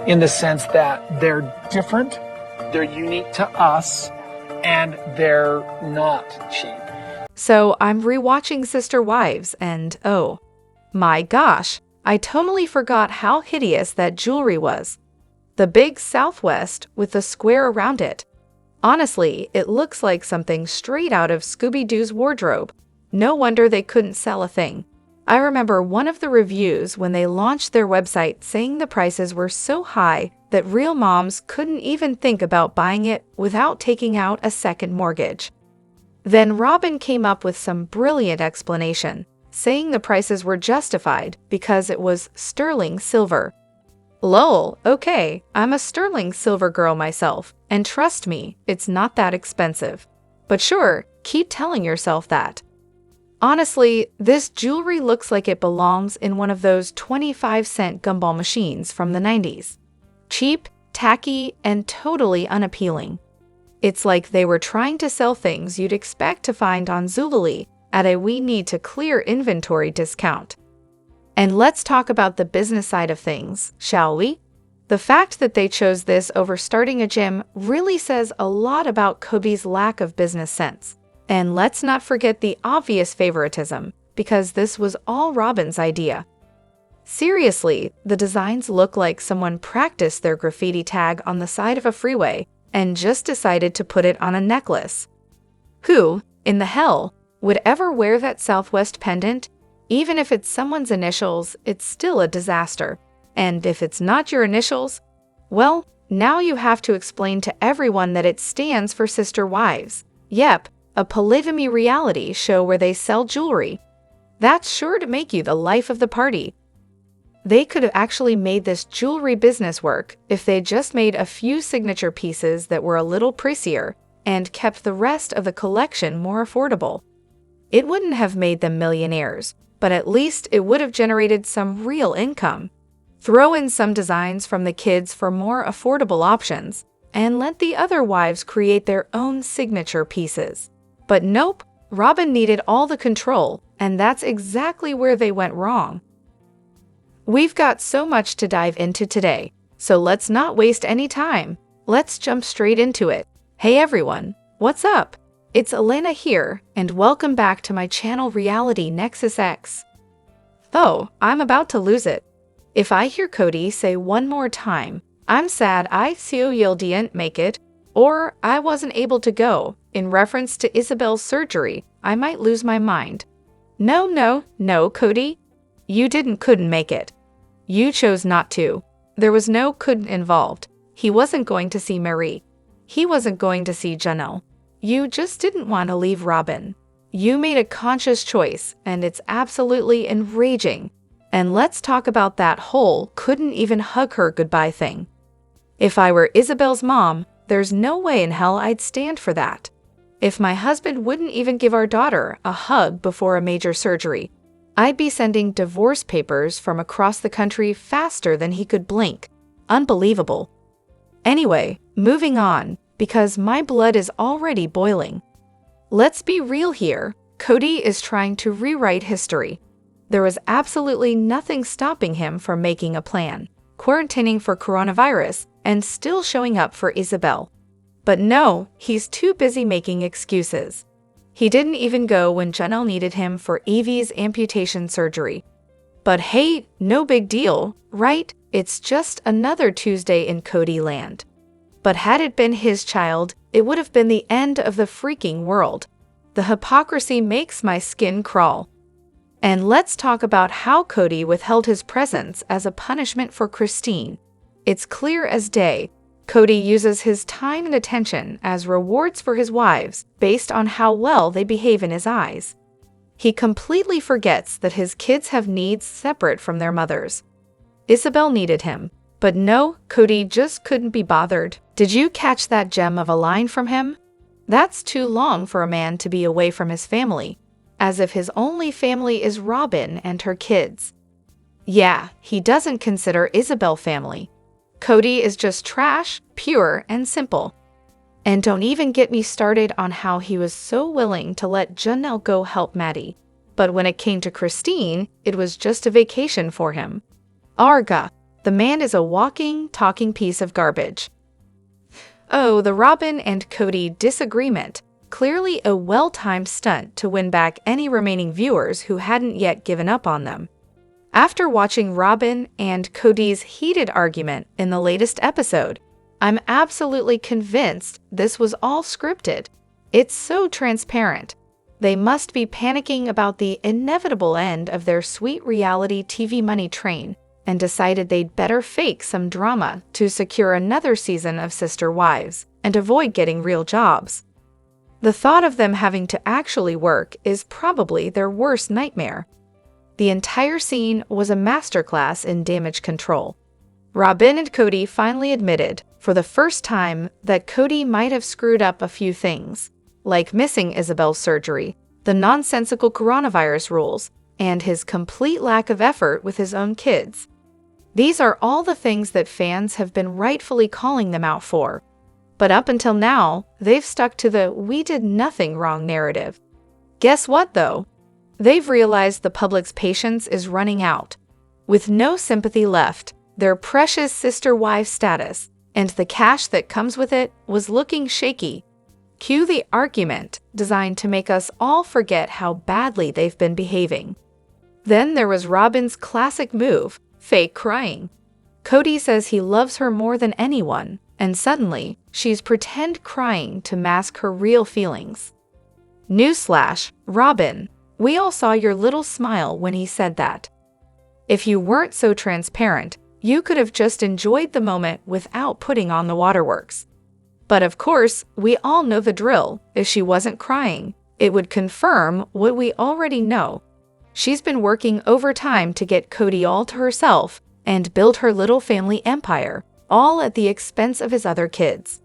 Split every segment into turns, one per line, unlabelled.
in the sense that they're different, they're unique to us, and they're not cheap.
So I'm rewatching Sister Wives and oh my gosh, I totally forgot how hideous that jewelry was. The big Southwest with the square around it. Honestly, it looks like something straight out of Scooby-Doo's wardrobe. No wonder they couldn't sell a thing. I remember one of the reviews when they launched their website saying the prices were so high that real moms couldn't even think about buying it without taking out a second mortgage. Then Robyn came up with some brilliant explanation, saying the prices were justified because it was sterling silver. Lol, okay, I'm a sterling silver girl myself, and trust me, it's not that expensive. But sure, keep telling yourself that. Honestly, this jewelry looks like it belongs in one of those 25-cent gumball machines from the 90s. Cheap, tacky, and totally unappealing. It's like they were trying to sell things you'd expect to find on Zulily at a we need to clear inventory discount. And let's talk about the business side of things, shall we? The fact that they chose this over starting a gym really says a lot about KODY's lack of business sense. And let's not forget the obvious favoritism, because this was all Robyn's idea. Seriously, the designs look like someone practiced their graffiti tag on the side of a freeway and just decided to put it on a necklace. Who, in the hell, would ever wear that Southwest pendant? Even if it's someone's initials, it's still a disaster. And if it's not your initials, well, now you have to explain to everyone that it stands for Sister Wives. Yep, a polygamy reality show where they sell jewelry. That's sure to make you the life of the party. They could have actually made this jewelry business work if they just made a few signature pieces that were a little pricier and kept the rest of the collection more affordable. It wouldn't have made them millionaires, but at least it would have generated some real income. Throw in some designs from the kids for more affordable options, and let the other wives create their own signature pieces. But nope, Robyn needed all the control, and that's exactly where they went wrong. We've got so much to dive into today, so let's not waste any time. Let's jump straight into it. Hey everyone, what's up? It's Elena here, and welcome back to my channel Reality Nexus X. Oh, I'm about to lose it. If I hear KODY say one more time, I'm sad I didn't make it, or I wasn't able to go, in reference to Isabel's surgery, I might lose my mind. No, KODY. You couldn't make it. You chose not to. There was no couldn't involved. He wasn't going to see Meri. He wasn't going to see Janelle. You just didn't want to leave Robyn. You made a conscious choice, and it's absolutely enraging. And let's talk about that whole couldn't even hug her goodbye thing. If I were Isabel's mom, there's no way in hell I'd stand for that. If my husband wouldn't even give our daughter a hug before a major surgery, I'd be sending divorce papers from across the country faster than he could blink. Unbelievable. Anyway, moving on, because my blood is already boiling. Let's be real here. KODY is trying to rewrite history. There was absolutely nothing stopping him from making a plan, quarantining for coronavirus, and still showing up for Isabel. But no, he's too busy making excuses. He didn't even go when Janelle needed him for Evie's amputation surgery. But hey, no big deal, right? It's just another Tuesday in KODY land. But had it been his child, it would have been the end of the freaking world. The hypocrisy makes my skin crawl. And let's talk about how KODY withheld his presence as a punishment for Christine. It's clear as day. KODY uses his time and attention as rewards for his wives based on how well they behave in his eyes. He completely forgets that his kids have needs separate from their mothers. Isabel needed him, but no, KODY just couldn't be bothered. Did you catch that gem of a line from him? That's too long for a man to be away from his family, as if his only family is Robyn and her kids. Yeah, he doesn't consider Isabel family. KODY is just trash, pure and simple. And don't even get me started on how he was so willing to let Janelle go help Maddie. But when it came to Christine, it was just a vacation for him. Arga, The man is a walking, talking piece of garbage. Oh, the Robyn and KODY disagreement. Clearly a well-timed stunt to win back any remaining viewers who hadn't yet given up on them. After watching Robyn and KODY's heated argument in the latest episode, I'm absolutely convinced this was all scripted. It's so transparent. They must be panicking about the inevitable end of their sweet reality TV money train and decided they'd better fake some drama to secure another season of Sister Wives and avoid getting real jobs. The thought of them having to actually work is probably their worst nightmare. The entire scene was a masterclass in damage control. Robyn and KODY finally admitted, for the first time, that KODY might have screwed up a few things, like missing Isabel's surgery, the nonsensical coronavirus rules, and his complete lack of effort with his own kids. These are all the things that fans have been rightfully calling them out for. But up until now, they've stuck to the "we did nothing wrong" narrative. Guess what, though? They've realized the public's patience is running out. With no sympathy left, their precious sister wife status, and the cash that comes with it, was looking shaky. Cue the argument designed to make us all forget how badly they've been behaving. Then there was Robyn's classic move, fake crying. KODY says he loves her more than anyone, and suddenly, she's pretend crying to mask her real feelings. Newsflash, Robyn, we all saw your little smile when he said that. If you weren't so transparent, you could have just enjoyed the moment without putting on the waterworks. But of course, we all know the drill. If she wasn't crying, it would confirm what we already know. She's been working overtime to get KODY all to herself and build her little family empire, all at the expense of his other kids.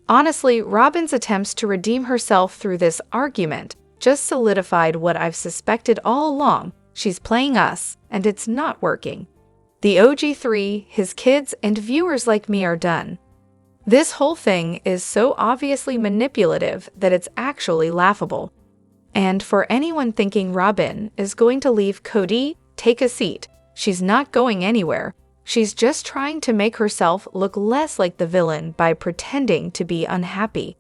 Honestly, Robyn's attempts to redeem herself through this argument just solidified what I've suspected all along. She's playing us, and it's not working. The OG3, his kids, and viewers like me are done. This whole thing is so obviously manipulative that it's actually laughable. And for anyone thinking Robyn is going to leave KODY, take a seat. She's not going anywhere. She's just trying to make herself look less like the villain by pretending to be unhappy.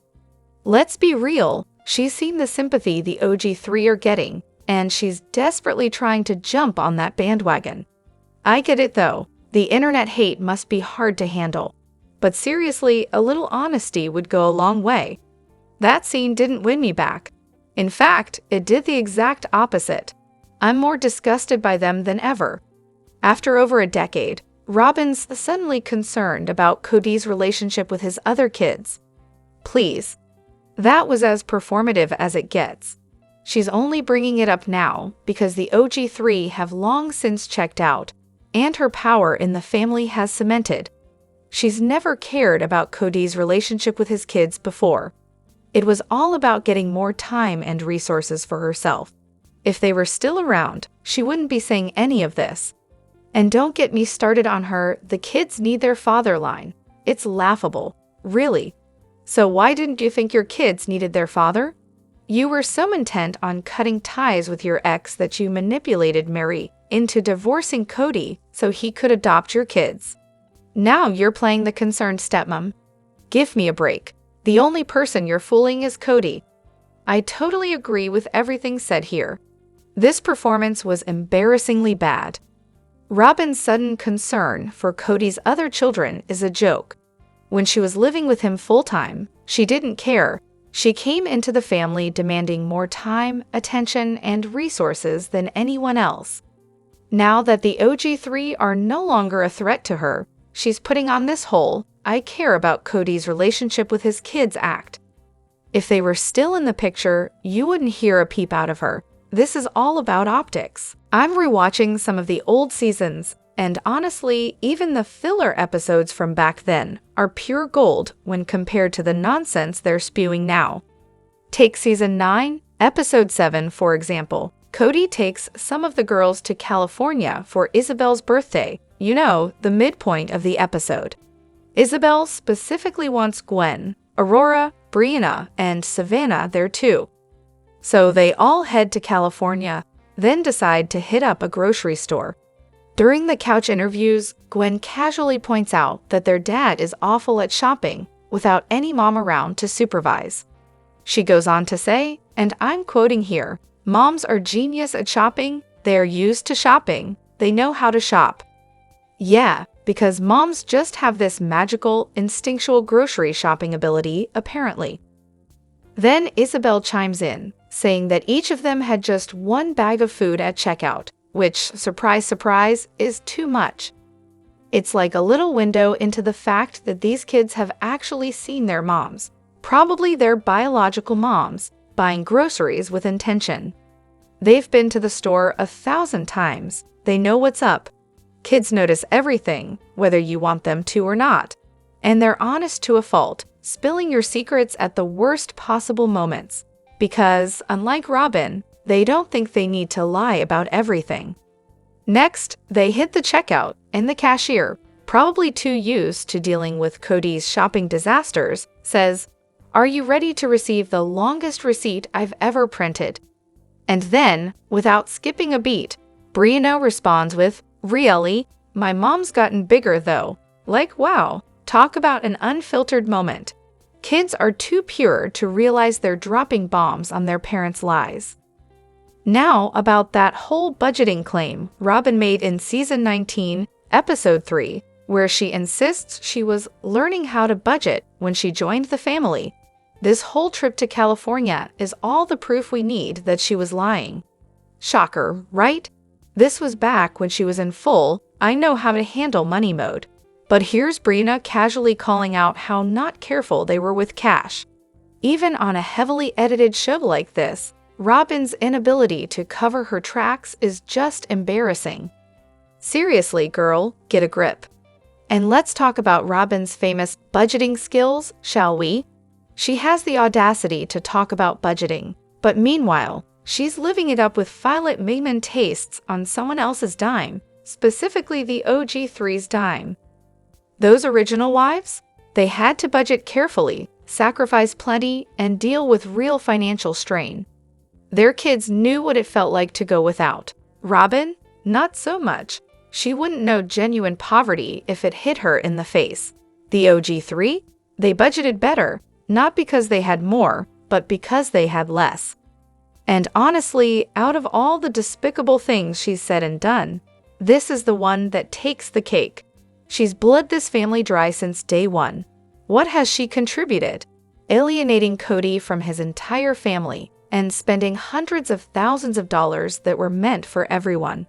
Let's be real, she's seen the sympathy the OG3 are getting, and she's desperately trying to jump on that bandwagon. I get it though, the internet hate must be hard to handle. But seriously, a little honesty would go a long way. That scene didn't win me back. In fact, it did the exact opposite. I'm more disgusted by them than ever. After over a decade, Robyn's suddenly concerned about KODY's relationship with his other kids. Please. That was as performative as it gets. She's only bringing it up now because the OG3 have long since checked out, and her power in the family has cemented. She's never cared about KODY's relationship with his kids before. It was all about getting more time and resources for herself. If they were still around, she wouldn't be saying any of this. And don't get me started on her "the kids need their father" line. It's laughable. Really. So why didn't you think your kids needed their father? You were so intent on cutting ties with your ex that you manipulated Meri into divorcing KODY so he could adopt your kids. Now you're playing the concerned stepmom. Give me a break. The only person you're fooling is KODY. I totally agree with everything said here. This performance was embarrassingly bad. Robyn's sudden concern for KODY's other children is a joke. When she was living with him full-time, she didn't care. She came into the family demanding more time, attention, and resources than anyone else. Now that the OG3 are no longer a threat to her, she's putting on this whole "I care about KODY's relationship with his kids" act. If they were still in the picture, you wouldn't hear a peep out of her. This is all about optics. I'm rewatching some of the old seasons, and honestly, even the filler episodes from back then are pure gold when compared to the nonsense they're spewing now. Take Season 9, Episode 7, for example. KODY takes some of the girls to California for Isabel's birthday, you know, the midpoint of the episode. Isabel specifically wants Gwen, Aurora, Brianna, and Savannah there too. So they all head to California, then decide to hit up a grocery store. During the couch interviews, Gwen casually points out that their dad is awful at shopping without any mom around to supervise. She goes on to say, and I'm quoting here, "Moms are genius at shopping. They are used to shopping. They know how to shop." Yeah, because moms just have this magical, instinctual grocery shopping ability, apparently. Then Isabel chimes in, saying that each of them had just one bag of food at checkout, which, surprise, surprise, is too much. It's like a little window into the fact that these kids have actually seen their moms, probably their biological moms, buying groceries with intention. They've been to the store 1,000 times. They know what's up. Kids notice everything, whether you want them to or not. And they're honest to a fault, spilling your secrets at the worst possible moments. Because, unlike Robyn, they don't think they need to lie about everything. Next, they hit the checkout, and the cashier, probably too used to dealing with KODY's shopping disasters, says, "Are you ready to receive the longest receipt I've ever printed?" And then, without skipping a beat, Brianna responds with, "Really? My mom's gotten bigger though." Like, wow, talk about an unfiltered moment. Kids are too pure to realize they're dropping bombs on their parents' lies. Now about that whole budgeting claim Robyn made in Season 19, Episode 3, where she insists she was learning how to budget when she joined the family. This whole trip to California is all the proof we need that she was lying. Shocker, right? This was back when she was in full, I know how to handle money mode. But here's Brianna casually calling out how not careful they were with cash. Even on a heavily edited show like this, Robyn's inability to cover her tracks is just embarrassing. Seriously, girl, get a grip. And let's talk about Robyn's famous budgeting skills, shall we? She has the audacity to talk about budgeting, but meanwhile, she's living it up with Violet Mingman tastes on someone else's dime, specifically the OG3's dime. Those original wives? They had to budget carefully, sacrifice plenty, and deal with real financial strain. Their kids knew what it felt like to go without. Robyn? Not so much. She wouldn't know genuine poverty if it hit her in the face. The OG3? They budgeted better, not because they had more, but because they had less. And honestly, out of all the despicable things she's said and done, this is the one that takes the cake. She's bled this family dry since day one. What has she contributed? Alienating KODY from his entire family and spending hundreds of thousands of dollars that were meant for everyone.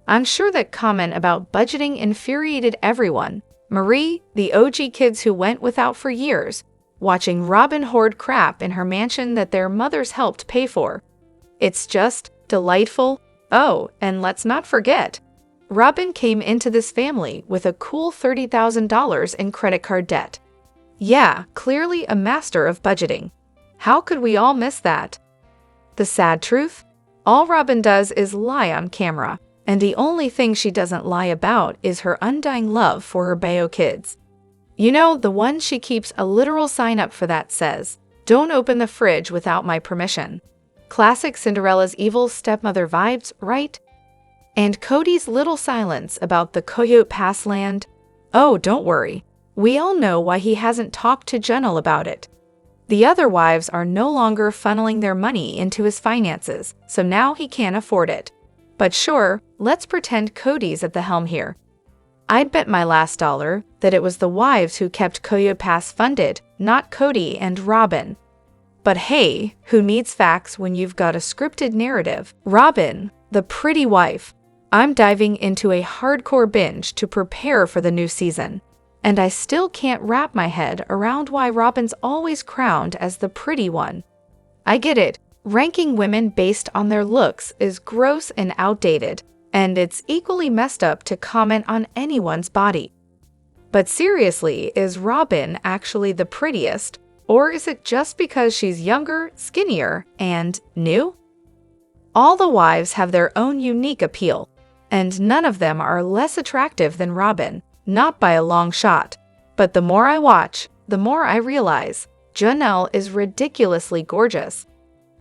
I'm sure that comment about budgeting infuriated everyone. Meri, the OG kids who went without for years, watching Robyn hoard crap in her mansion that their mothers helped pay for. It's just delightful. Oh, and let's not forget, Robyn came into this family with a cool $30,000 in credit card debt. Yeah, clearly a master of budgeting. How could we all miss that? The sad truth? All Robyn does is lie on camera, and the only thing she doesn't lie about is her undying love for her bayo kids. You know, the one she keeps a literal sign up for that says, "Don't open the fridge without my permission." Classic Cinderella's evil stepmother vibes, right? And KODY's little silence about the Coyote Pass land? Oh, don't worry. We all know why he hasn't talked to Janelle about it. The other wives are no longer funneling their money into his finances, so now he can't afford it. But sure, let's pretend KODY's at the helm here. I'd bet my last dollar that it was the wives who kept Coyote Pass funded, not KODY and Robyn. But hey, who needs facts when you've got a scripted narrative? Robyn, the pretty wife. I'm diving into a hardcore binge to prepare for the new season. And I still can't wrap my head around why Robyn's always crowned as the pretty one. I get it, ranking women based on their looks is gross and outdated, and it's equally messed up to comment on anyone's body. But seriously, is Robyn actually the prettiest, or is it just because she's younger, skinnier, and new? All the wives have their own unique appeal, and none of them are less attractive than Robyn. Not by a long shot. But the more I watch, the more I realize Janelle is ridiculously gorgeous.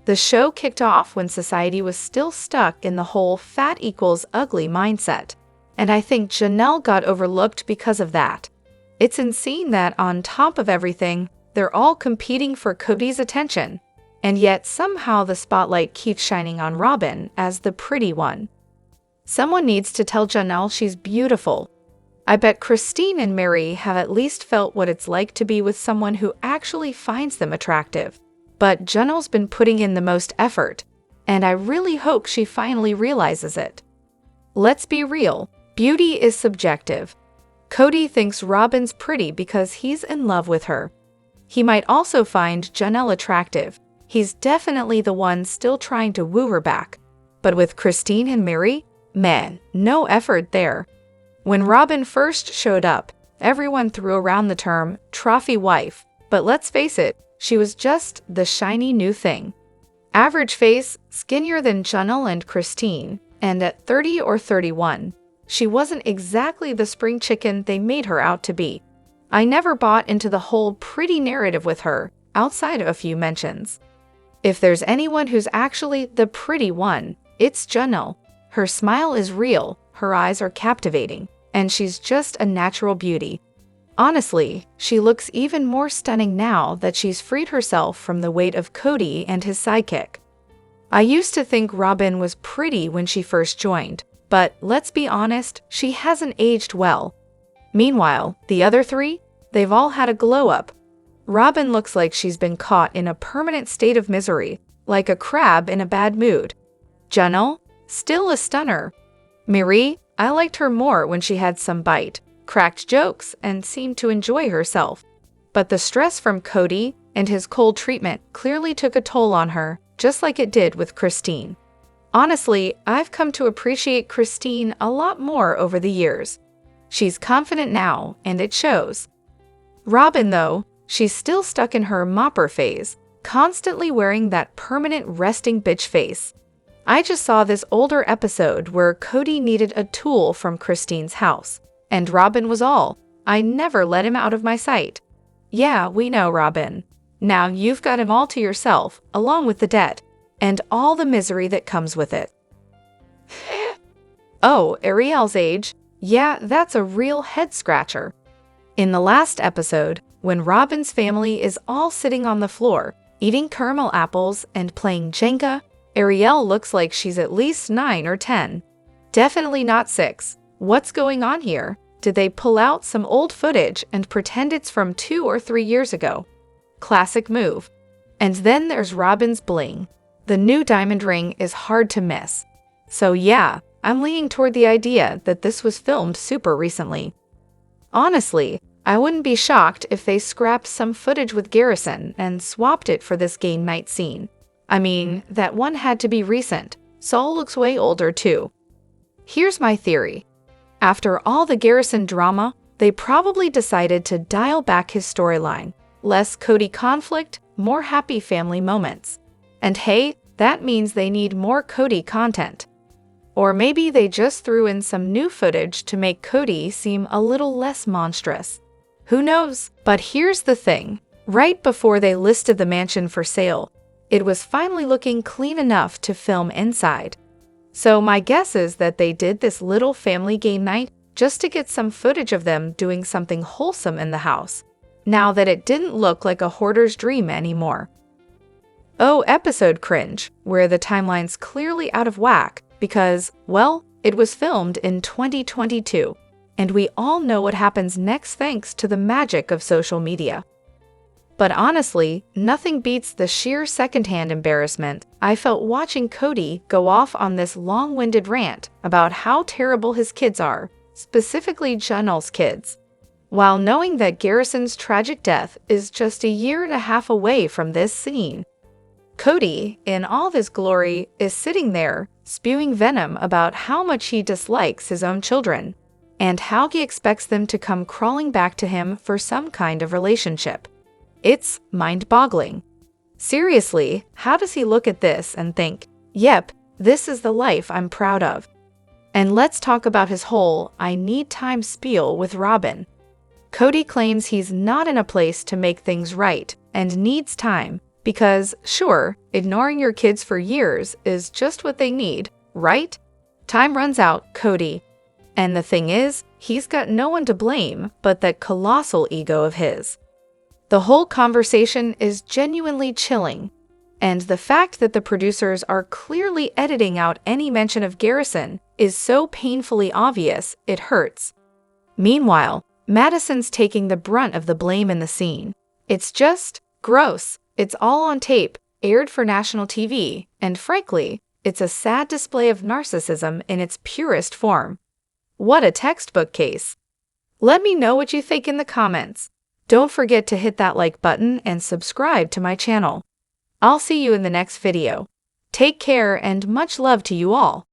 The show kicked off when society was still stuck in the whole fat equals ugly mindset. and I think Janelle got overlooked because of that. It's insane that on top of everything, they're all competing for KODY's attention, and yet somehow the spotlight keeps shining on Robyn as the pretty one. Someone needs to tell Janelle she's beautiful. I bet Christine and Meri have at least felt what it's like to be with someone who actually finds them attractive. But Janelle's been putting in the most effort, and I really hope she finally realizes it. Let's be real, beauty is subjective. KODY thinks Robyn's pretty because he's in love with her. He might also find Janelle attractive. He's definitely the one still trying to woo her back. But with Christine and Meri, man, no effort there. When Robyn first showed up, everyone threw around the term trophy wife, but let's face it, she was just the shiny new thing. Average face, skinnier than Janelle and Christine, and at 30 or 31, she wasn't exactly the spring chicken they made her out to be. I never bought into the whole pretty narrative with her, outside of a few mentions. If there's anyone who's actually the pretty one, it's Janelle. Her smile is real, her eyes are captivating, and she's just a natural beauty. Honestly, she looks even more stunning now that she's freed herself from the weight of KODY and his sidekick. I used to think Robyn was pretty when she first joined, but let's be honest, she hasn't aged well. Meanwhile, the other three, they've all had a glow-up. Robyn looks like she's been caught in a permanent state of misery, like a crab in a bad mood. Janelle, still a stunner. Meri, I liked her more when she had some bite, cracked jokes, and seemed to enjoy herself. But the stress from KODY and his cold treatment clearly took a toll on her, just like it did with Christine. Honestly, I've come to appreciate Christine a lot more over the years. She's confident now, and it shows. Robyn, though, she's still stuck in her mopper phase, constantly wearing that permanent resting bitch face. I just saw this older episode where KODY needed a tool from Christine's house, and Robyn was all, I never let him out of my sight. Yeah, we know, Robyn. Now you've got him all to yourself, along with the debt, and all the misery that comes with it. Oh, Ariel's age? Yeah, that's a real head-scratcher. In the last episode, when Robyn's family is all sitting on the floor, eating caramel apples and playing Jenga, Ariel looks like she's at least 9 or 10. Definitely not 6. What's going on here? Did they pull out some old footage and pretend it's from 2 or 3 years ago? Classic move. And then there's Robyn's bling. The new diamond ring is hard to miss. So yeah, I'm leaning toward the idea that this was filmed super recently. Honestly, I wouldn't be shocked if they scrapped some footage with Garrison and swapped it for this game night scene. I mean, that one had to be recent. Saul looks way older too. Here's my theory. After all the Garrison drama, they probably decided to dial back his storyline. Less KODY conflict, more happy family moments. And hey, that means they need more KODY content. Or maybe they just threw in some new footage to make KODY seem a little less monstrous. Who knows? But here's the thing. Right before they listed the mansion for sale, it was finally looking clean enough to film inside. So my guess is that they did this little family game night just to get some footage of them doing something wholesome in the house, now that it didn't look like a hoarder's dream anymore. Oh, episode cringe, where the timeline's clearly out of whack because, well, it was filmed in 2022, and we all know what happens next thanks to the magic of social media. But honestly, nothing beats the sheer secondhand embarrassment I felt watching KODY go off on this long-winded rant about how terrible his kids are, specifically Janelle's kids, while knowing that Garrison's tragic death is just a year and a half away from this scene. KODY, in all this glory, is sitting there, spewing venom about how much he dislikes his own children, and how he expects them to come crawling back to him for some kind of relationship. It's mind-boggling. Seriously, how does he look at this and think, yep, this is the life I'm proud of? And let's talk about his whole I need time spiel with Robyn. KODY claims he's not in a place to make things right and needs time because, sure, ignoring your kids for years is just what they need, right? Time runs out, KODY. And the thing is, he's got no one to blame but that colossal ego of his. The whole conversation is genuinely chilling, and the fact that the producers are clearly editing out any mention of Garrison is so painfully obvious it hurts. Meanwhile, Madison's taking the brunt of the blame in the scene. It's just gross. It's all on tape, aired for national TV, and frankly, it's a sad display of narcissism in its purest form. What a textbook case. Let me know what you think in the comments. Don't forget to hit that like button and subscribe to my channel. I'll see you in the next video. Take care and much love to you all.